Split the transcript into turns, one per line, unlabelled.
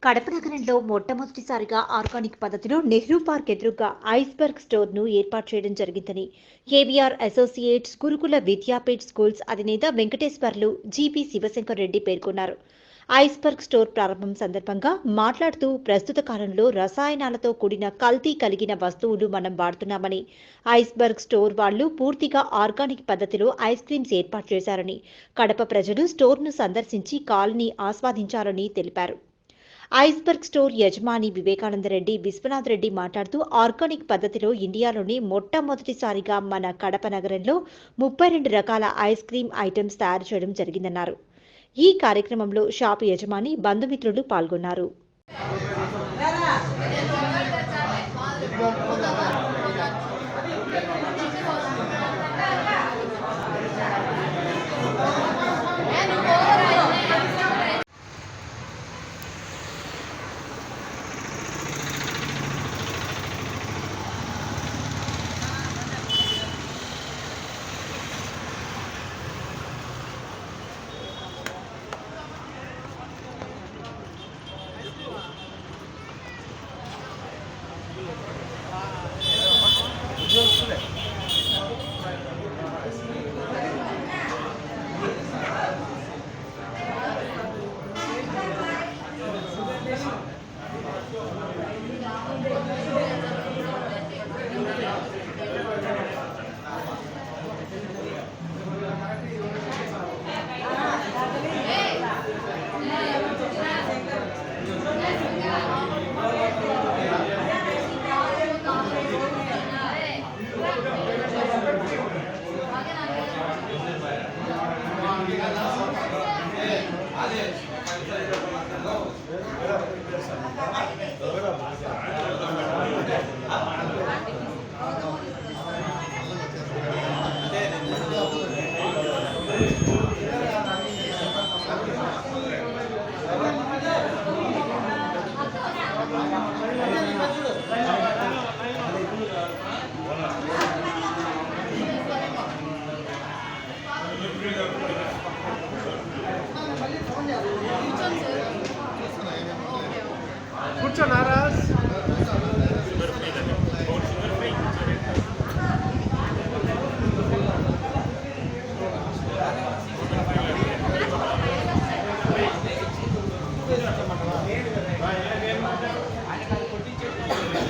కడప నగరంలో మొట్టమొదటిసారిగా ఆర్గానిక్ పద్ధతిలో నెహ్రూ పార్క్ ఎదురుగా ఐస్బర్గ్ స్టోర్ను ఏర్పాటు చేయడం జరిగిందని కేవీఆర్ అసోసియేట్స్ గురుకుల విద్యాపీఠ్ స్కూల్స్ అధినేత వెంకటేశ్వర్లు జీపీ శివశంకర్ రెడ్డి పేర్కొన్నారు. ఐస్బర్గ్ స్టోర్ ప్రారంభం సందర్భంగా మాట్లాడుతూ ప్రస్తుత కాలంలో రసాయనాలతో కూడిన కల్తీ కలిగిన వస్తువులు మనం వాడుతున్నామని, ఐస్బర్గ్ స్టోర్ వాళ్లు పూర్తిగా ఆర్గానిక్ పద్ధతిలో ఐస్ క్రీమ్స్ ఏర్పాటు చేశారని, కడప ప్రజలు స్టోర్ను సందర్శించి కాలనీ ఆస్వాదించారని తెలిపారు. ఐస్బర్గ్ స్టోర్ యజమాని వివేకానందరెడ్డి విశ్వనాథ్ రెడ్డి మాట్లాడుతూ ఆర్గానిక్ పద్ధతిలో ఇండియాలోనే మొట్టమొదటిసారిగా మన కడప నగరంలో 32 రకాల ఐస్ క్రీమ్ ఐటమ్స్ తయారు చేయడం జరిగిందన్నారు. ఈ కార్యక్రమంలో షాపు యజమాని బంధుమిత్రులు పాల్గొన్నారు.